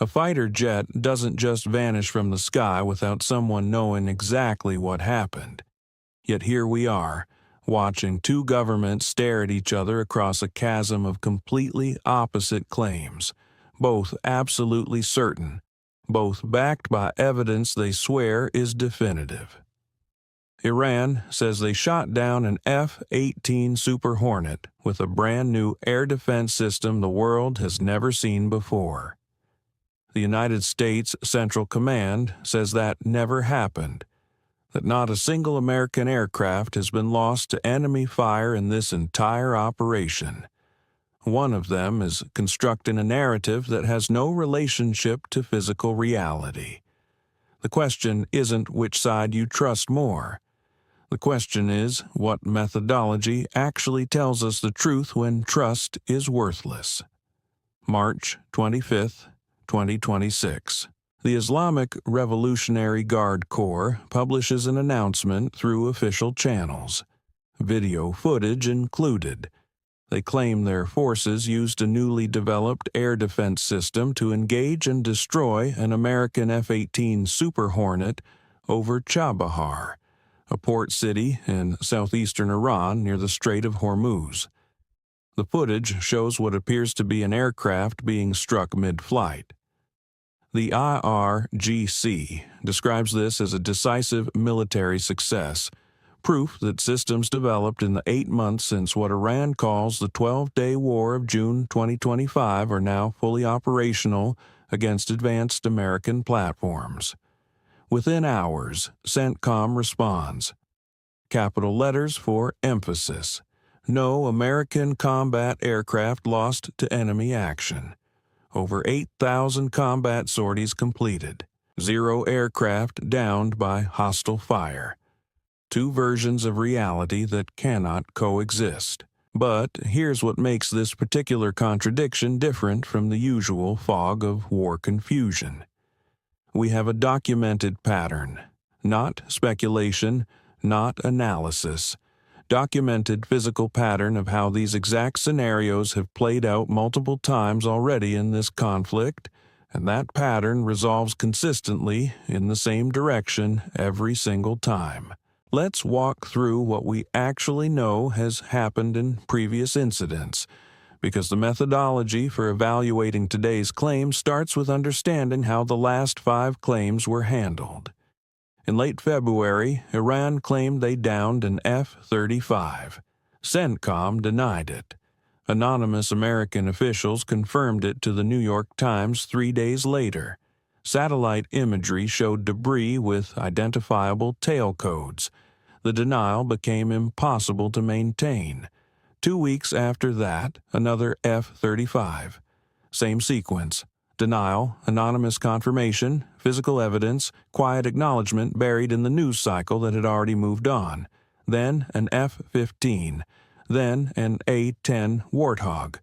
A fighter jet doesn't just vanish from the sky without someone knowing exactly what happened. Yet here we are, watching two governments stare at each other across a chasm of completely opposite claims, both absolutely certain, both backed by evidence they swear is definitive. Iran says they shot down an F-18 Super Hornet with a brand new air defense system the world has never seen before. The United States Central Command says that never happened, that not a single American aircraft has been lost to enemy fire in this entire operation. One of them is constructing a narrative that has no relationship to physical reality. The question isn't which side you trust more. The question is what methodology actually tells us the truth when trust is worthless. March 25, 2026. The Islamic Revolutionary Guard Corps publishes an announcement through official channels, video footage included. They claim their forces used a newly developed air defense system to engage and destroy an American F-18 Super Hornet over Chabahar, a port city in southeastern Iran near the Strait of Hormuz. The footage shows what appears to be an aircraft being struck mid-flight. The IRGC describes this as a decisive military success, proof that systems developed in the 8 months since what Iran calls the 12-day war of June 2025 are now fully operational against advanced American platforms. Within hours, CENTCOM responds. Capital letters for emphasis. No American combat aircraft lost to enemy action. Over 8,000 combat sorties completed. 0 aircraft downed by hostile fire. 2 versions of reality that cannot coexist. But here's what makes this particular contradiction different from the usual fog of war confusion. We have a documented pattern, not speculation, not analysis. Documented physical pattern of how these exact scenarios have played out multiple times already in this conflict, and that pattern resolves consistently in the same direction every single time. Let's walk through what we actually know has happened in previous incidents, because the methodology for evaluating today's claims starts with understanding how the last 5 claims were handled. In late February, Iran claimed they downed an F-35. CENTCOM denied it. Anonymous American officials confirmed it to the New York Times 3 days later. Satellite imagery showed debris with identifiable tail codes. The denial became impossible to maintain. 2 weeks after that, another F-35. Same sequence. Denial, anonymous confirmation, physical evidence, quiet acknowledgement buried in the news cycle that had already moved on. Then an F-15. Then an A-10 Warthog.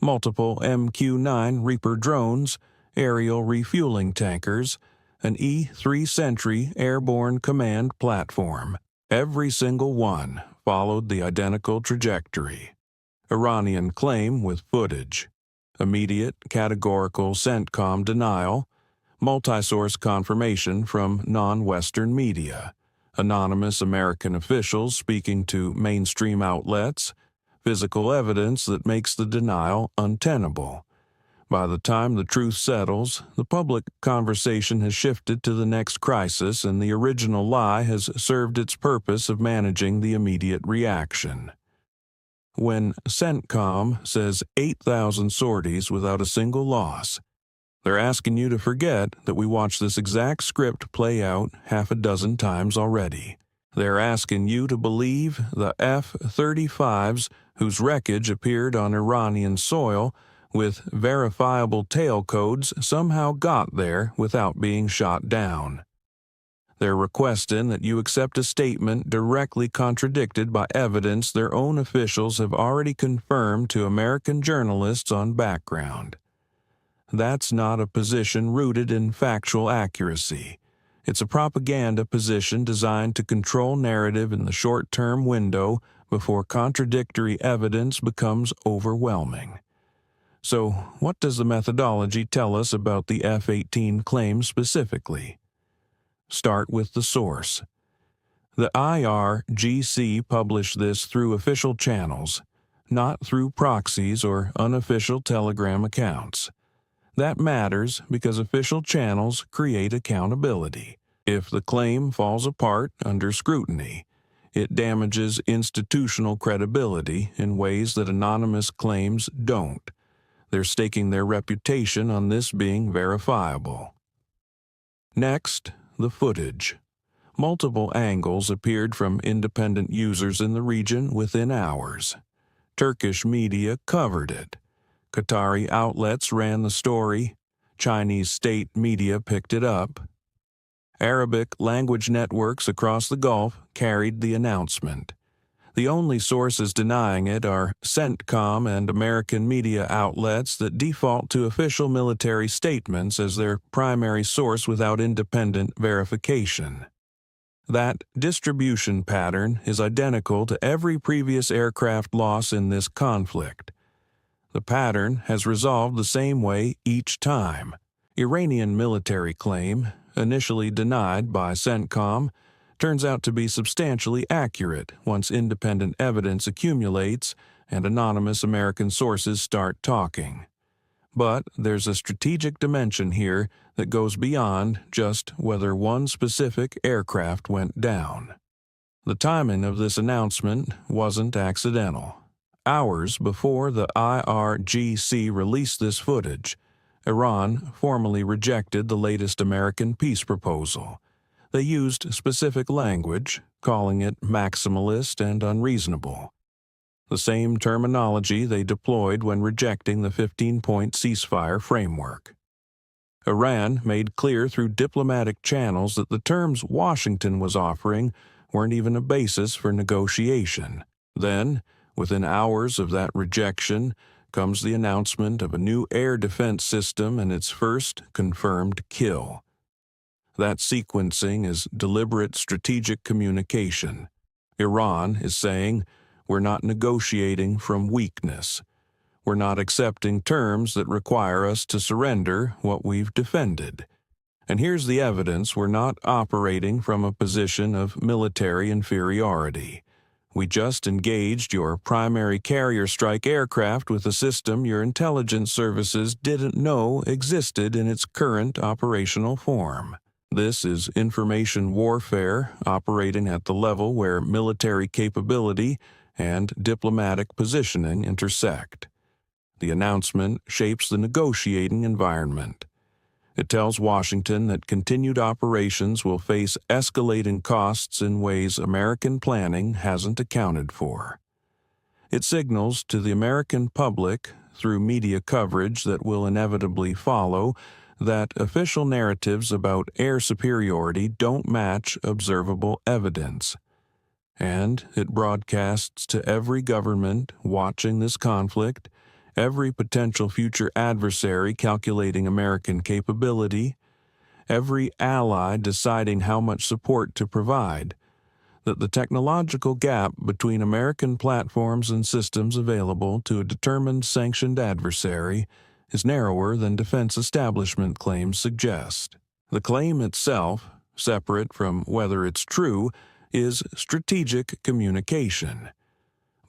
Multiple MQ-9 Reaper drones, aerial refueling tankers, an E-3 Sentry airborne command platform. Every single one followed the identical trajectory. Iranian claim with footage. Immediate, categorical CENTCOM denial, multi-source confirmation from non-Western media, anonymous American officials speaking to mainstream outlets, physical evidence that makes the denial untenable. By the time the truth settles, the public conversation has shifted to the next crisis, and the original lie has served its purpose of managing the immediate reaction. When CENTCOM says 8,000 sorties without a single loss, they're asking you to forget that we watched this exact script play out 6 times already. They're asking you to believe the F-35s whose wreckage appeared on Iranian soil with verifiable tail codes somehow got there without being shot down. They're requesting that you accept a statement directly contradicted by evidence their own officials have already confirmed to American journalists on background. That's not a position rooted in factual accuracy. It's a propaganda position designed to control narrative in the short-term window before contradictory evidence becomes overwhelming. So, what does the methodology tell us about the F-18 claim specifically? Start with the source. The IRGC published this through official channels, not through proxies or unofficial Telegram accounts. That matters because official channels create accountability. If the claim falls apart under scrutiny, it damages institutional credibility in ways that anonymous claims don't. They're staking their reputation on this being verifiable. Next, the footage. Multiple angles appeared from independent users in the region within hours. Turkish media covered it. Qatari outlets ran the story. Chinese state media picked it up. Arabic language networks across the Gulf carried the announcement. The only sources denying it are CENTCOM and American media outlets that default to official military statements as their primary source without independent verification. That distribution pattern is identical to every previous aircraft loss in this conflict. The pattern has resolved the same way each time. Iranian military claim, initially denied by CENTCOM, turns out to be substantially accurate once independent evidence accumulates and anonymous American sources start talking. But there's a strategic dimension here that goes beyond just whether one specific aircraft went down. The timing of this announcement wasn't accidental. Hours before the IRGC released this footage, Iran formally rejected the latest American peace proposal. They used specific language, calling it maximalist and unreasonable. The same terminology they deployed when rejecting the 15-point ceasefire framework. Iran made clear through diplomatic channels that the terms Washington was offering weren't even a basis for negotiation. Then, within hours of that rejection, comes the announcement of a new air defense system and its first confirmed kill. That sequencing is deliberate strategic communication. Iran is saying, we're not negotiating from weakness. We're not accepting terms that require us to surrender what we've defended. And here's the evidence we're not operating from a position of military inferiority. We just engaged your primary carrier strike aircraft with a system your intelligence services didn't know existed in its current operational form. This is information warfare operating at the level where military capability and diplomatic positioning intersect. The announcement shapes the negotiating environment. It tells Washington that continued operations will face escalating costs in ways American planning hasn't accounted for. It signals to the American public, through media coverage that will inevitably follow, that official narratives about air superiority don't match observable evidence. And it broadcasts to every government watching this conflict, every potential future adversary calculating American capability, every ally deciding how much support to provide, that the technological gap between American platforms and systems available to a determined sanctioned adversary is narrower than defense establishment claims suggest. The claim itself, separate from whether it's true, is strategic communication.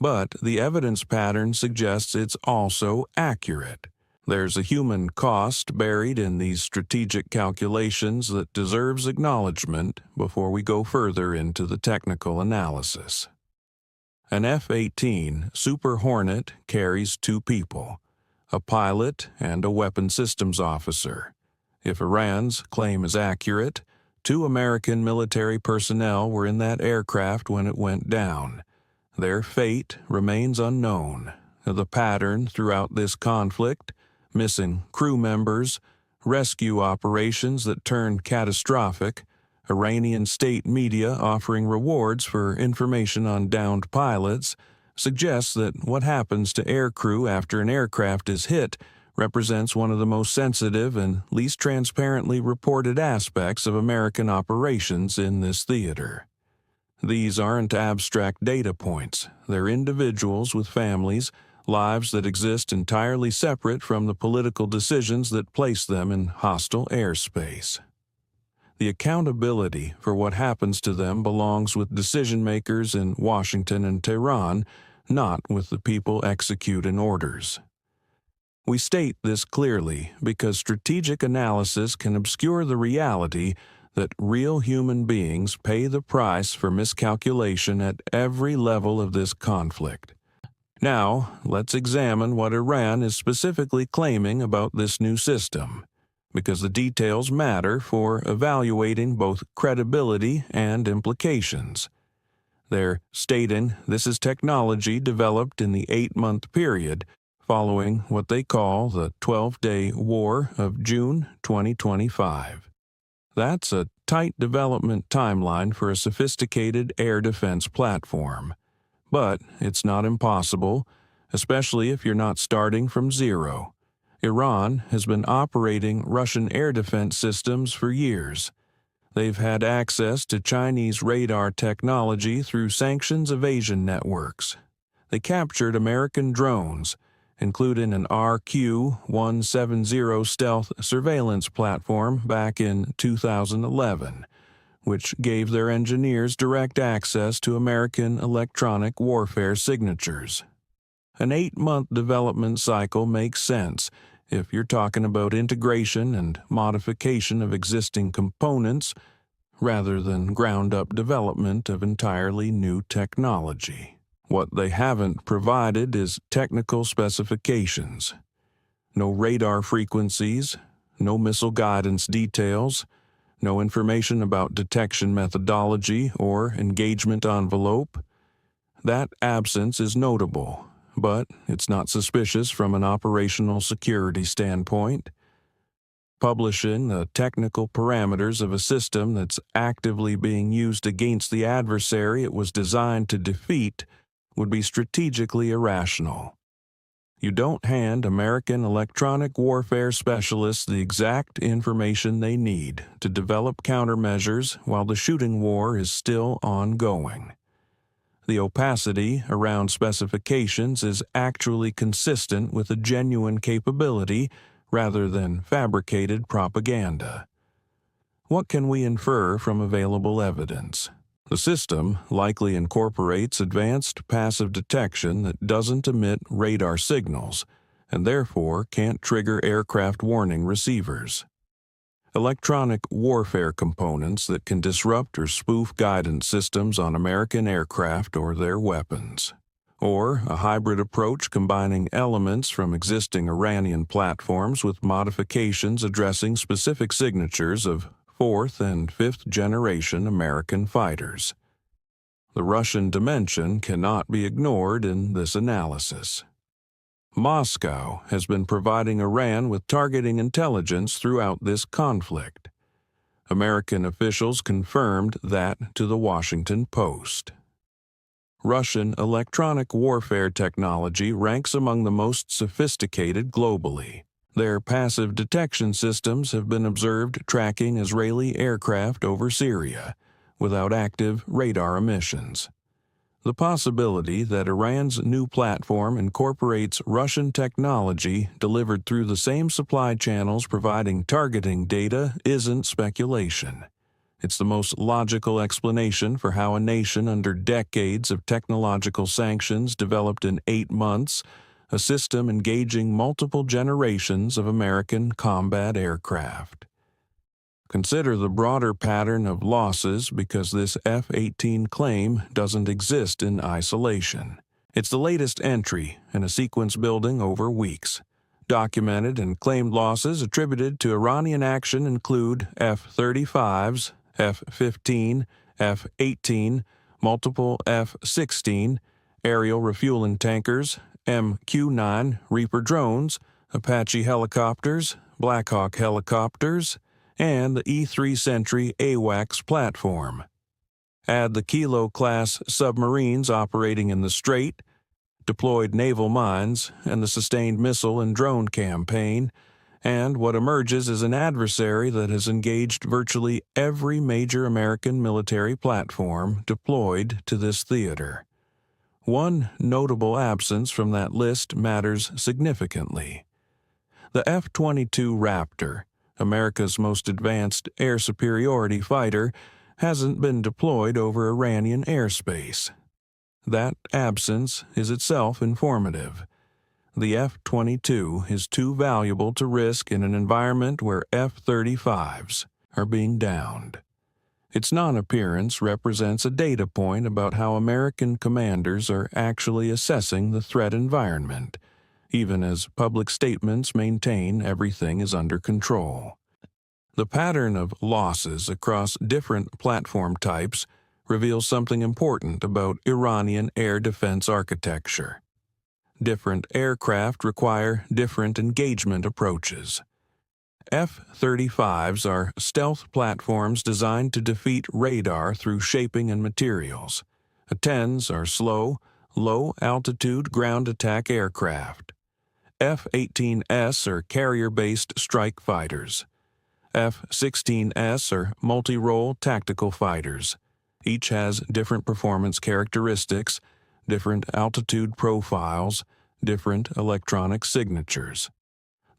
But the evidence pattern suggests it's also accurate. There's a human cost buried in these strategic calculations that deserves acknowledgement before we go further into the technical analysis. An F-18 Super Hornet carries 2 people, a pilot and a weapon systems officer. If Iran's claim is accurate, 2 American military personnel were in that aircraft when it went down. Their fate remains unknown. The pattern throughout this conflict, missing crew members, rescue operations that turned catastrophic, Iranian state media offering rewards for information on downed pilots, suggests that what happens to aircrew after an aircraft is hit represents one of the most sensitive and least transparently reported aspects of American operations in this theater. These aren't abstract data points. They're individuals with families, lives that exist entirely separate from the political decisions that place them in hostile airspace. The accountability for what happens to them belongs with decision-makers in Washington and Tehran, not with the people executing orders. We state this clearly because strategic analysis can obscure the reality that real human beings pay the price for miscalculation at every level of this conflict. Now, let's examine what Iran is specifically claiming about this new system, because the details matter for evaluating both credibility and implications. They're stating this is technology developed in the 8-month period following what they call the 12-day war of June 2025. That's a tight development timeline for a sophisticated air defense platform. But it's not impossible, especially if you're not starting from zero. Iran has been operating Russian air defense systems for years. They've had access to Chinese radar technology through sanctions evasion networks. They captured American drones, including an RQ-170 stealth surveillance platform back in 2011, which gave their engineers direct access to American electronic warfare signatures. An 8-month development cycle makes sense if you're talking about integration and modification of existing components rather than ground-up development of entirely new technology. What they haven't provided is technical specifications. No radar frequencies, no missile guidance details, no information about detection methodology or engagement envelope. That absence is notable, but it's not suspicious from an operational security standpoint. Publishing the technical parameters of a system that's actively being used against the adversary it was designed to defeat would be strategically irrational. You don't hand American electronic warfare specialists the exact information they need to develop countermeasures while the shooting war is still ongoing. The opacity around specifications is actually consistent with a genuine capability rather than fabricated propaganda. What can we infer from available evidence? The system likely incorporates advanced passive detection that doesn't emit radar signals and therefore can't trigger aircraft warning receivers. Electronic warfare components that can disrupt or spoof guidance systems on American aircraft or their weapons. Or a hybrid approach combining elements from existing Iranian platforms with modifications addressing specific signatures of 4th and 5th generation American fighters. The Russian dimension cannot be ignored in this analysis. Moscow has been providing Iran with targeting intelligence throughout this conflict. American officials confirmed that to the Washington Post. Russian electronic warfare technology ranks among the most sophisticated globally. Their passive detection systems have been observed tracking Israeli aircraft over Syria without active radar emissions. The possibility that Iran's new platform incorporates Russian technology delivered through the same supply channels providing targeting data isn't speculation. It's the most logical explanation for how a nation under decades of technological sanctions developed in 8 months a system engaging multiple generations of American combat aircraft. Consider the broader pattern of losses because this F-18 claim doesn't exist in isolation. It's the latest entry in a sequence building over weeks. Documented and claimed losses attributed to Iranian action include F-35s, F-15, F-18, multiple F-16, aerial refueling tankers, MQ-9 Reaper drones, Apache helicopters, Black Hawk helicopters, and the E-3 Sentry AWACS platform. Add the Kilo-class submarines operating in the Strait, deployed naval mines, and the sustained missile and drone campaign, and what emerges is an adversary that has engaged virtually every major American military platform deployed to this theater. One notable absence from that list matters significantly. The F-22 Raptor, America's most advanced air superiority fighter, hasn't been deployed over Iranian airspace. That absence is itself informative. The F-22 is too valuable to risk in an environment where F-35s are being downed. Its non-appearance represents a data point about how American commanders are actually assessing the threat environment, even as public statements maintain everything is under control. The pattern of losses across different platform types reveals something important about Iranian air defense architecture. Different aircraft require different engagement approaches. F-35s are stealth platforms designed to defeat radar through shaping and materials. A-10s are slow, low-altitude ground attack aircraft. F-18s are carrier-based strike fighters. F-16s are multi-role tactical fighters. Each has different performance characteristics, different altitude profiles, different electronic signatures.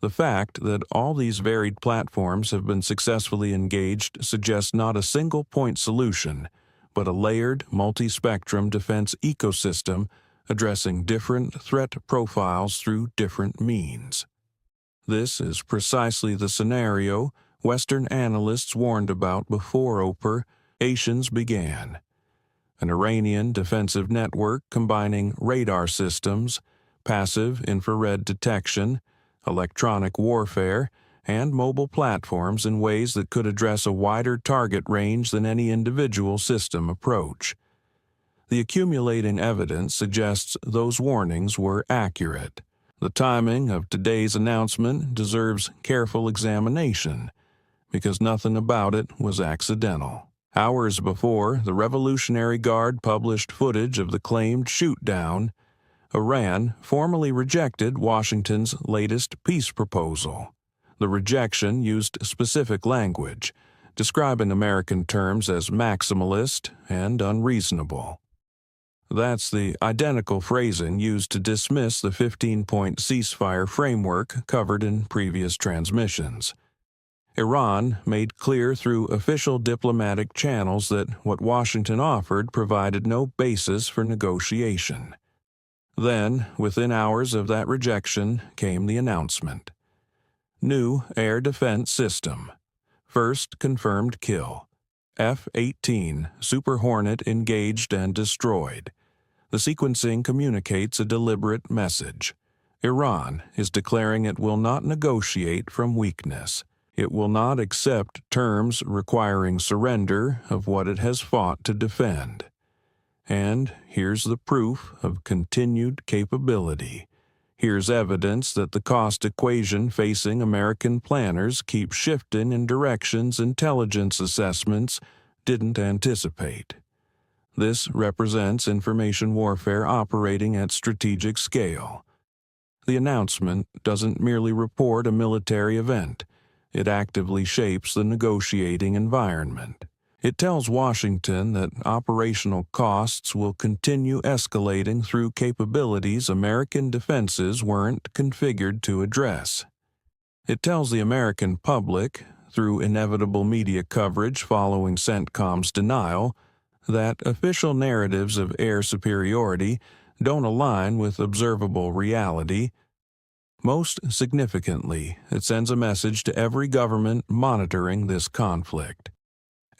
The fact that all these varied platforms have been successfully engaged suggests not a single-point solution, but a layered, multi-spectrum defense ecosystem addressing different threat profiles through different means. This is precisely the scenario Western analysts warned about before operations began. An Iranian defensive network combining radar systems, passive infrared detection, electronic warfare, and mobile platforms in ways that could address a wider target range than any individual system approach. The accumulating evidence suggests those warnings were accurate. The timing of today's announcement deserves careful examination, because nothing about it was accidental. Hours before the Revolutionary Guard published footage of the claimed shoot-down, Iran formally rejected Washington's latest peace proposal. The rejection used specific language, describing American terms as maximalist and unreasonable. That's the identical phrasing used to dismiss the 15-point ceasefire framework covered in previous transmissions. Iran made clear through official diplomatic channels that what Washington offered provided no basis for negotiation. Then, within hours of that rejection, came the announcement. New air defense system. First confirmed kill. F-18 Super Hornet engaged and destroyed. The sequencing communicates a deliberate message. Iran is declaring it will not negotiate from weakness. It will not accept terms requiring surrender of what it has fought to defend. And here's the proof of continued capability. Here's evidence that the cost equation facing American planners keeps shifting in directions intelligence assessments didn't anticipate. This represents information warfare operating at strategic scale. The announcement doesn't merely report a military event. It actively shapes the negotiating environment. It tells Washington that operational costs will continue escalating through capabilities American defenses weren't configured to address. It tells the American public, through inevitable media coverage following CENTCOM's denial, that official narratives of air superiority don't align with observable reality. Most significantly, it sends a message to every government monitoring this conflict.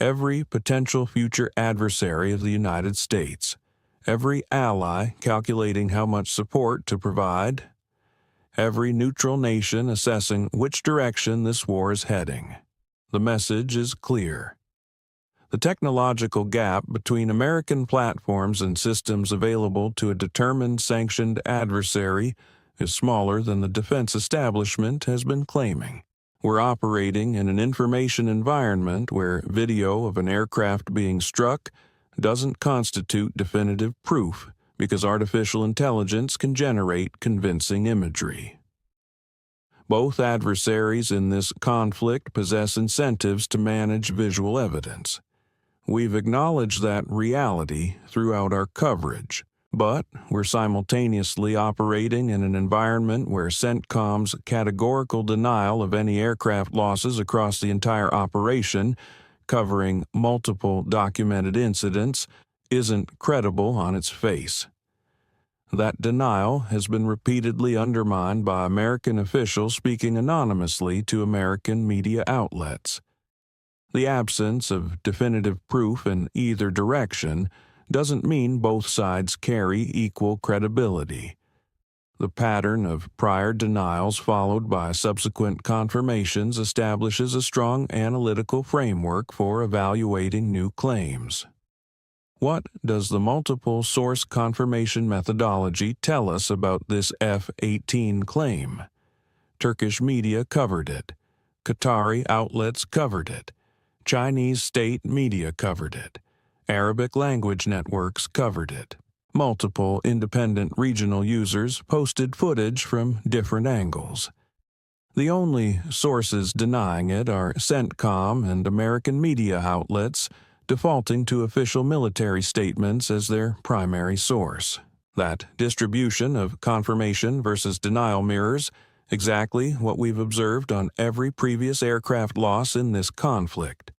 Every potential future adversary of the United States, every ally calculating how much support to provide, every neutral nation assessing which direction this war is heading. The message is clear. The technological gap between American platforms and systems available to a determined sanctioned adversary is smaller than the defense establishment has been claiming. We're operating in an information environment where video of an aircraft being struck doesn't constitute definitive proof because artificial intelligence can generate convincing imagery. Both adversaries in this conflict possess incentives to manage visual evidence. We've acknowledged that reality throughout our coverage, But we're simultaneously operating in an environment where CENTCOM's categorical denial of any aircraft losses across the entire operation, covering multiple documented incidents, isn't credible on its face. That denial has been repeatedly undermined by American officials speaking anonymously to American media outlets. The absence of definitive proof in either direction doesn't mean both sides carry equal credibility. The pattern of prior denials followed by subsequent confirmations establishes a strong analytical framework for evaluating new claims. What does the multiple source confirmation methodology tell us about this F-18 claim? Turkish media covered it. Qatari outlets covered it. Chinese state media covered it. Arabic language networks covered it. Multiple independent regional users posted footage from different angles. The only sources denying it are CENTCOM and American media outlets, defaulting to official military statements as their primary source. That distribution of confirmation versus denial mirrors exactly what we've observed on every previous aircraft loss in this conflict.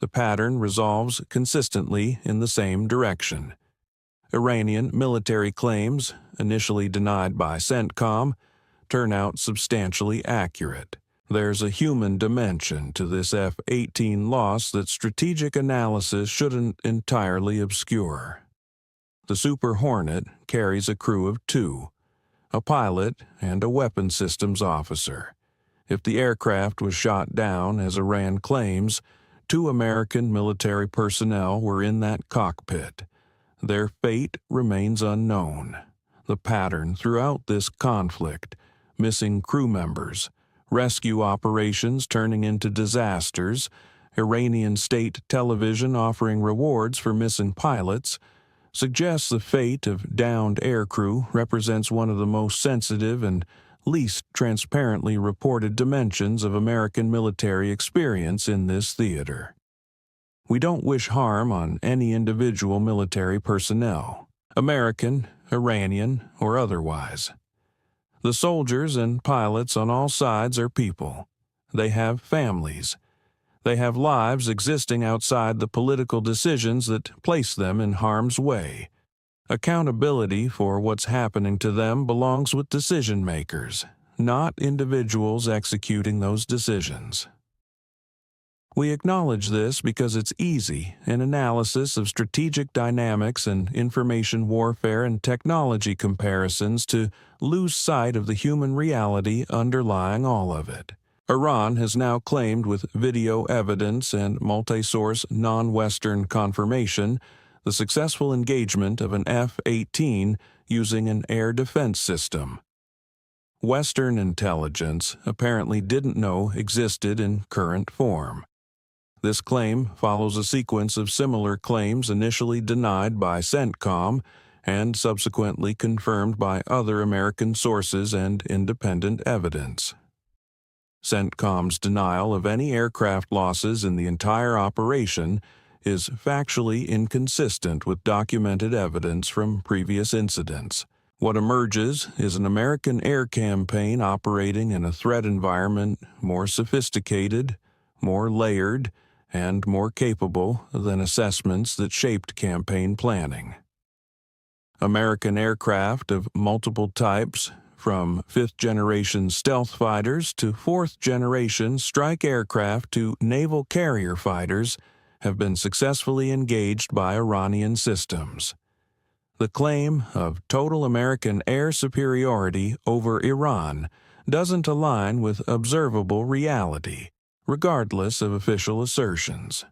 The pattern resolves consistently in the same direction. Iranian military claims, initially denied by CENTCOM, turn out substantially accurate. There's a human dimension to this F-18 loss that strategic analysis shouldn't entirely obscure. The Super Hornet carries a crew of 2, a pilot and a weapons systems officer. If the aircraft was shot down, as Iran claims, 2 American military personnel were in that cockpit. Their fate remains unknown. The pattern throughout this conflict, missing crew members, rescue operations turning into disasters, Iranian state television offering rewards for missing pilots, suggests the fate of downed aircrew represents one of the most sensitive and least transparently reported dimensions of American military experience in this theater. We don't wish harm on any individual military personnel, American, Iranian, or otherwise. The soldiers and pilots on all sides are people. They have families. They have lives existing outside the political decisions that place them in harm's way. Accountability for what's happening to them belongs with decision makers, not individuals executing those decisions. We acknowledge this because it's easy in analysis of strategic dynamics and information warfare and technology comparisons to lose sight of the human reality underlying all of it. Iran has now claimed with video evidence and multi-source non-Western confirmation the successful engagement of an F-18 using an air defense system. Western intelligence apparently didn't know existed in current form. This claim follows a sequence of similar claims initially denied by CENTCOM and subsequently confirmed by other American sources and independent evidence. CENTCOM's denial of any aircraft losses in the entire operation is factually inconsistent with documented evidence from previous incidents. What emerges is an American air campaign operating in a threat environment more sophisticated, more layered, and more capable than assessments that shaped campaign planning. American aircraft of multiple types, from 5th-generation stealth fighters to 4th-generation strike aircraft to naval carrier fighters, have been successfully engaged by Iranian systems. The claim of total American air superiority over Iran doesn't align with observable reality, regardless of official assertions.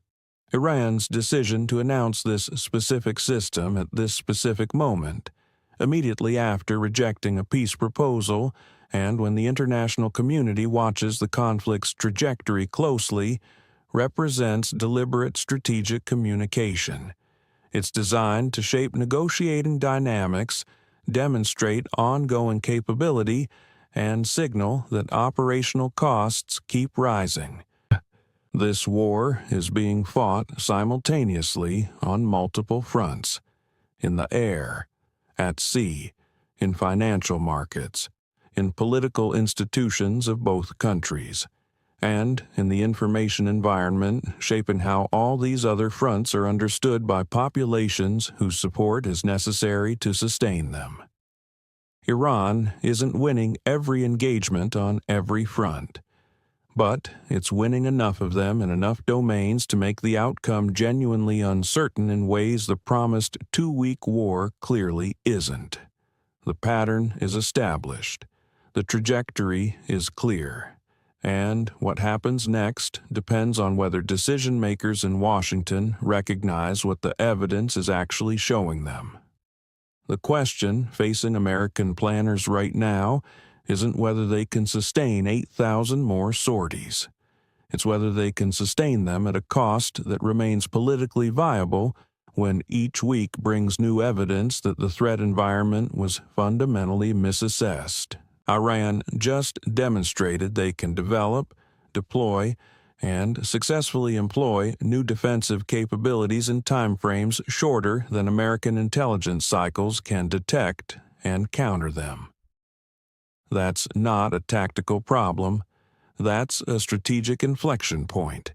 Iran's decision to announce this specific system at this specific moment, immediately after rejecting a peace proposal and when the international community watches the conflict's trajectory closely, represents deliberate strategic communication. It's designed to shape negotiating dynamics, demonstrate ongoing capability, and signal that operational costs keep rising. This war is being fought simultaneously on multiple fronts: in the air, at sea, in financial markets, in political institutions of both countries, and in the information environment shaping how all these other fronts are understood by populations whose support is necessary to sustain them. Iran isn't winning every engagement on every front, but it's winning enough of them in enough domains to make the outcome genuinely uncertain in ways the promised two-week war clearly isn't. The pattern is established. The trajectory is clear. And what happens next depends on whether decision-makers in Washington recognize what the evidence is actually showing them. The question facing American planners right now isn't whether they can sustain 8,000 more sorties. It's whether they can sustain them at a cost that remains politically viable when each week brings new evidence that the threat environment was fundamentally misassessed. Iran just demonstrated they can develop, deploy, and successfully employ new defensive capabilities in timeframes shorter than American intelligence cycles can detect and counter them. That's not a tactical problem. That's a strategic inflection point.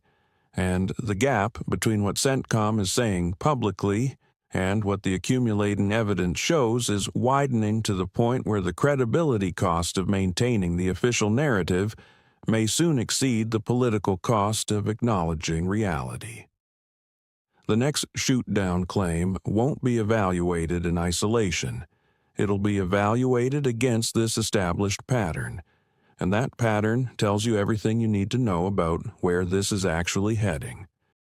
And the gap between what CENTCOM is saying publicly and what the accumulating evidence shows is widening to the point where the credibility cost of maintaining the official narrative may soon exceed the political cost of acknowledging reality. The next shoot-down claim won't be evaluated in isolation. It'll be evaluated against this established pattern, and that pattern tells you everything you need to know about where this is actually heading.